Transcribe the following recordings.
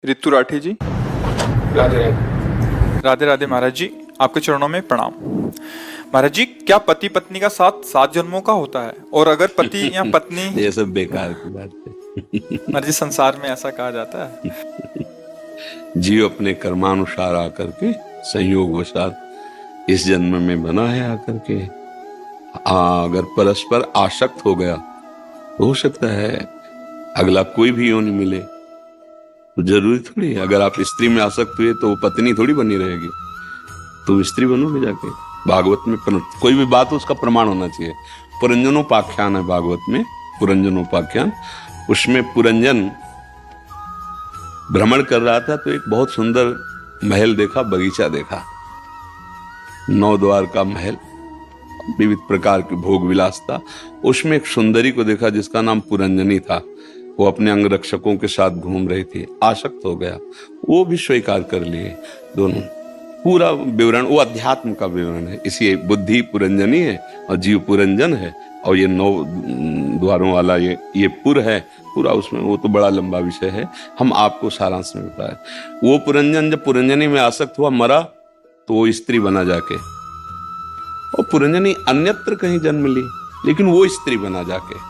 रितु राठी जी। राधे राधे। राधे राधे महाराज जी, आपके चरणों में प्रणाम। महाराज जी, क्या पति पत्नी का साथ 7 जन्मों का होता है? और अगर पति या पत्नी ये सब बेकार की बात है। महाराज जी, संसार में ऐसा कहा जाता है। जीव अपने कर्मानुसार आकर के संयोग वशात इस जन्म में बना है आकर के। अगर परस्पर आसक्त हो गया तो हो सकता है अगला कोई भी योनि मिले। तो जरूरी थोड़ी है, अगर आप स्त्री में आसक्त हुए तो वो पत्नी थोड़ी बनी रहेगी, तो स्त्री बनोगे जाके। भागवत में कोई भी बात हो उसका प्रमाण होना चाहिए। पुरंजनोपाख्यान है भागवत में, पुरंजनोपाख्यान। उसमें पुरंजन भ्रमण कर रहा था तो एक बहुत सुंदर महल देखा, बगीचा देखा, 9 द्वार का महल, विविध प्रकार के भोग विलास था। उसमें एक सुंदरी को देखा जिसका नाम पुरंजनी था। वो अपने अंगरक्षकों के साथ घूम रही थी, आसक्त हो गया। वो भी स्वीकार कर लिए दोनों। पूरा विवरण वो अध्यात्म का विवरण है। इसी बुद्धि पुरंजनी है और जीव पुरंजन है, और ये 9 द्वारों वाला ये पुर है पूरा। उसमें वो तो बड़ा लंबा विषय है, हम आपको सारांश में बताएं। वो पुरंजन जब पुरंजनी में आसक्त हुआ, मरा, तो वो स्त्री बना जाके। और पुरंजनी अन्यत्र कहीं जन्म ली, लेकिन वो स्त्री बना जाके।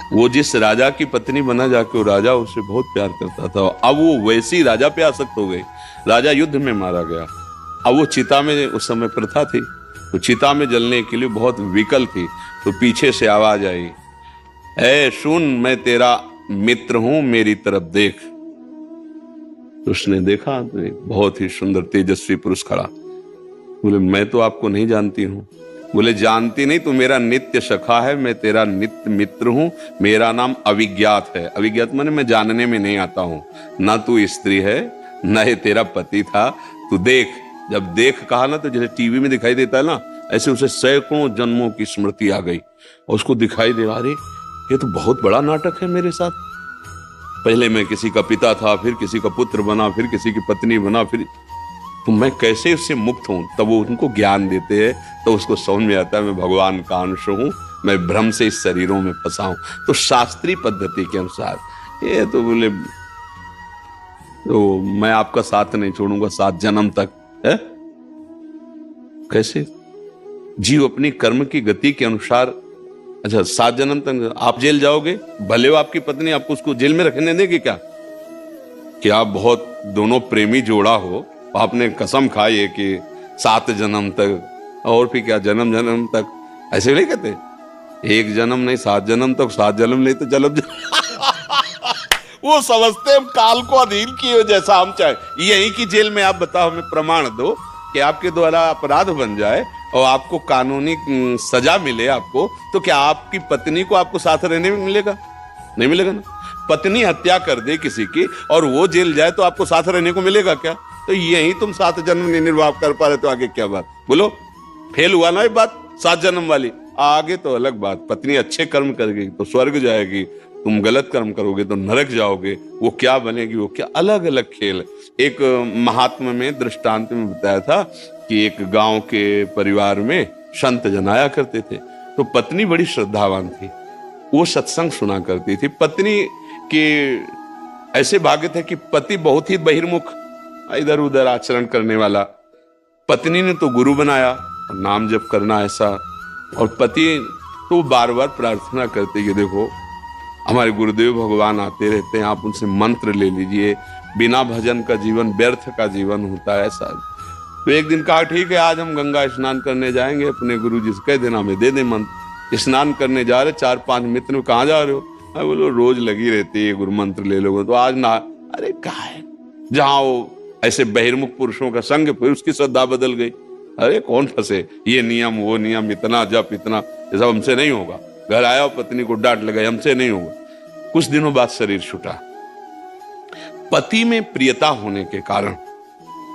वो जिस राजा की पत्नी बना जाके, वो राजा उसे बहुत प्यार करता था। अब वो वैसी राजा पे आसक्त हो गई। राजा युद्ध में मारा गया। अब वो चिता में, उस समय प्रथा थी, तो चिता में जलने के लिए बहुत विकल थी। तो पीछे से आवाज आई, ऐ सुन, मैं तेरा मित्र हूं, मेरी तरफ देख। तो उसने देखा तो एक बहुत ही सुंदर तेजस्वी पुरुष खड़ा। बोले, मैं तो आपको नहीं जानती हूं। बोले, जानती नहीं तो मेरा नित्य सखा है, मैं तेरा नित्य मित्र हूं, मेरा नाम अविज्ञात है। अविज्ञात माने मैं जानने में नहीं आता हूं। ना तू स्त्री है, ना ये तेरा पति था, तू देख। जब देख कहा ना, तो जैसे टीवी में दिखाई देता है ना, ऐसे उसे सैकड़ों जन्मों की स्मृति आ गई और उसको दिखाई दे रहा, अरे ये तो बहुत बड़ा नाटक है मेरे साथ। पहले मैं किसी का पिता था, फिर किसी का पुत्र बना, फिर किसी की पत्नी बना, फिर तो मैं कैसे उससे मुक्त हूं। तब वो उनको ज्ञान देते हैं, तो उसको समझ में आता है मैं भगवान का अंश हूं, मैं भ्रम से इस शरीरों में फंसा हूं। तो शास्त्रीय पद्धति के अनुसार ये तो बोले, तो मैं आपका साथ नहीं छोड़ूंगा 7 जन्म तक है। कैसे? जीव अपनी कर्म की गति के अनुसार, अच्छा 7 जन्म तक आप जेल जाओगे, भले हो आपकी पत्नी आपको उसको जेल में रखने देगी क्या? कि आप बहुत दोनों प्रेमी जोड़ा हो, आपने कसम खाई है कि 7 जन्म तक, और फिर क्या जन्म जन्म तक, ऐसे नहीं कहते? 1 जन्म नहीं 7 जन्म तक, 7 जन्म नहीं तो जन्म वो समझते हम काल को अधीन किए जैसा हम चाहे। यही की जेल में आप बताओ, हमें प्रमाण दो कि आपके द्वारा अपराध बन जाए और आपको कानूनी सजा मिले आपको, तो क्या आपकी पत्नी को आपको साथ रहने में मिलेगा? नहीं मिलेगा ना। पत्नी हत्या कर दे किसी की और वो जेल जाए तो आपको साथ रहने को मिलेगा क्या? तो यही तुम 7 जन्म नहीं निर्वाह कर पा रहे तो आगे क्या बात? बोलो, फेल हुआ ना ये बात 7 जन्म वाली। आगे तो अलग बात, पत्नी अच्छे कर्म करेगी तो स्वर्ग जाएगी, तुम गलत कर्म करोगे तो नरक जाओगे। वो क्या बनेगी, वो क्या, अलग अलग खेल। एक महात्मा में दृष्टांत में बताया था कि एक गांव के परिवार में संत जन आया करते थे। तो पत्नी बड़ी श्रद्धावान थी, वो सत्संग सुना करती थी। पत्नी के ऐसे भाग्य थे कि पति बहुत ही बहिर्मुख, इधर उधर आचरण करने वाला। पत्नी ने तो गुरु बनाया, नाम जप करना ऐसा, और पति तो बार बार प्रार्थना करते कि देखो हमारे गुरुदेव भगवान आते रहते हैं, आप उनसे मंत्र ले लीजिए, बिना भजन का जीवन व्यर्थ का जीवन होता है ऐसा। तो एक दिन कहा, ठीक है आज हम गंगा स्नान करने जाएंगे, अपने गुरु जी से कह देना हमें दे दे मंत्र। स्नान करने जा रहे, 4-5 मित्र, कहाँ जा रहे हो? मैं बोलो रोज लगी रहती है गुरु मंत्र ले लोगे तो आज ना। अरे कहा है, जहाँ वो ऐसे बहिर्मुख पुरुषों का संग, फिर उसकी श्रद्धा बदल गई। अरे कौन फंसे, ये नियम वो नियम, इतना जप इतना, ये सब हमसे नहीं होगा। घर आया, पत्नी को डांट लगाई, हमसे नहीं होगा। कुछ दिनों बाद शरीर छूटा। पति में प्रियता होने के कारण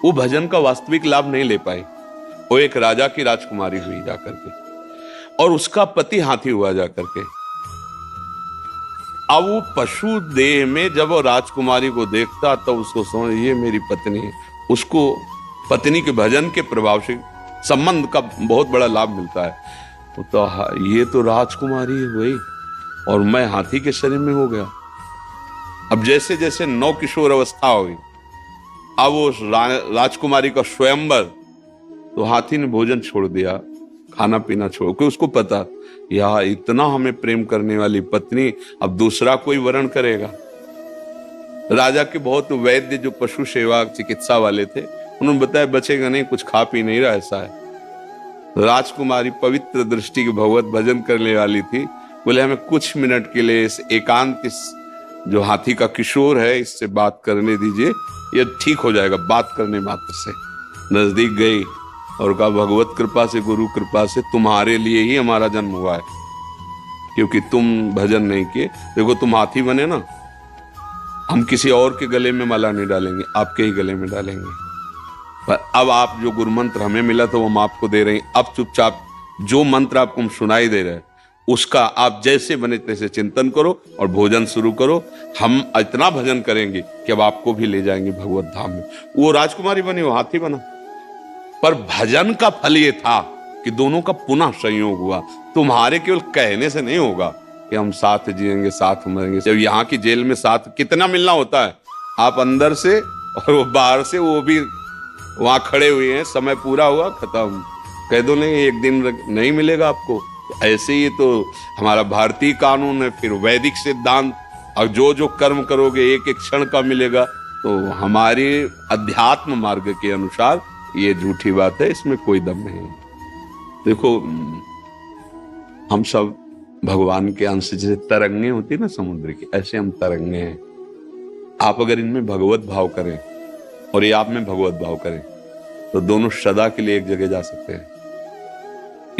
वो भजन का वास्तविक लाभ नहीं ले पाई। वो एक राजा की राजकुमारी हुई जाकर के, और उसका पति हाथी हुआ जाकर के। अब वो पशु देह में जब वो राजकुमारी को देखता तो उसको समझ, ये मेरी पत्नी है। उसको पत्नी के भजन के प्रभाव से संबंध का बहुत बड़ा लाभ मिलता है। तो ये तो राजकुमारी है वही, और मैं हाथी के शरीर में हो गया। अब जैसे जैसे नौ किशोर अवस्था हुई, अब वो राजकुमारी का स्वयंवर, तो हाथी ने भोजन छोड़ दिया, खाना पीना छोड़, क्योंकि उसको पता यार इतना हमें प्रेम करने वाली पत्नी अब दूसरा कोई वरण करेगा। राजा के बहुत वैद्य जो पशु सेवा चिकित्सा वाले थे, उन्होंने बताया बचेगा नहीं, कुछ खा पी नहीं रहा, ऐसा है। राजकुमारी पवित्र दृष्टि की भगवत भजन करने वाली थी, बोले हमें कुछ मिनट के लिए इस एकांत, इस जो हाथी का किशोर है इससे बात करने दीजिए, ये ठीक हो जाएगा बात करने मात्र से। नजदीक गई और कहा भगवत कृपा से, गुरु कृपा से तुम्हारे लिए ही हमारा जन्म हुआ है, क्योंकि तुम भजन नहीं किए। देखो तुम हाथी बने ना, हम किसी और के गले में माला नहीं डालेंगे, आपके ही गले में डालेंगे। पर अब आप जो गुरु मंत्र हमें मिला था वो हम आपको दे रहे हैं। अब चुपचाप जो मंत्र आपको हम सुनाई दे रहे हैं उसका आप जैसे बने तैसे चिंतन करो और भोजन शुरू करो। हम इतना भजन करेंगे कि अब आपको भी ले जाएंगे भगवत धाम में। वो राजकुमारी बनी, वो हाथी बना। पर भजन का फल ये था कि दोनों का पुनः संयोग हुआ। तुम्हारे केवल कहने से नहीं होगा कि हम साथ जिएंगे, साथ मरेंगे। जब यहाँ की जेल में साथ कितना मिलना होता है, आप अंदर से और वो बाहर से, वो भी वहां खड़े हुए हैं, समय पूरा हुआ खत्म, कह दो नहीं एक दिन नहीं मिलेगा आपको। ऐसे ही तो हमारा भारतीय कानून है, फिर वैदिक सिद्धांत, और जो जो कर्म करोगे एक एक क्षण का मिलेगा। तो हमारे अध्यात्म मार्ग के अनुसार ये झूठी बात है, इसमें कोई दम नहीं। देखो हम सब भगवान के अंश, जैसे तरंगे होती है ना समुद्र की, ऐसे हम तरंगे हैं। आप अगर इनमें भगवत भाव करें और ये आप में भगवत भाव करें तो दोनों सदा के लिए एक जगह जा सकते हैं।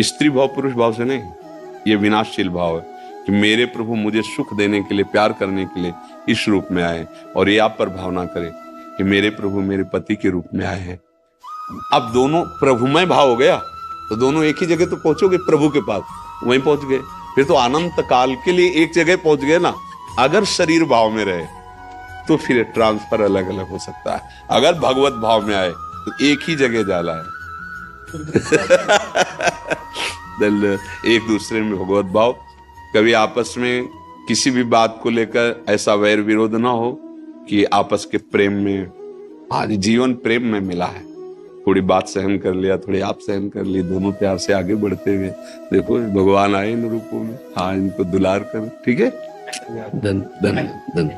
स्त्री भाव पुरुष भाव से नहीं, ये विनाशशील भाव है कि मेरे प्रभु मुझे सुख देने के लिए, प्यार करने के लिए इस रूप में आए, और ये आप पर भावना करें कि मेरे प्रभु मेरे पति के रूप में आए हैं। अब दोनों प्रभुमय भाव हो गया तो दोनों एक ही जगह तो पहुंचोगे, प्रभु के पास, वहीं पहुंच गए। फिर तो अनंत काल के लिए एक जगह पहुंच गए ना। अगर शरीर भाव में रहे तो फिर ट्रांसफर अलग अलग हो सकता है, अगर भगवत भाव में आए तो एक ही जगह जाला है। एक दूसरे में भगवत भाव, कभी आपस में किसी भी बात को लेकर ऐसा वैर विरोध ना हो कि आपस के प्रेम में, आज जीवन प्रेम में मिला है, थोड़ी बात सहन कर लिया, थोड़ी आप सहन कर ली, दोनों प्यार से आगे बढ़ते हुए देखो भगवान आए इन रूपों में। हाँ, इनको दुलार कर, ठीक है। धन धन धन।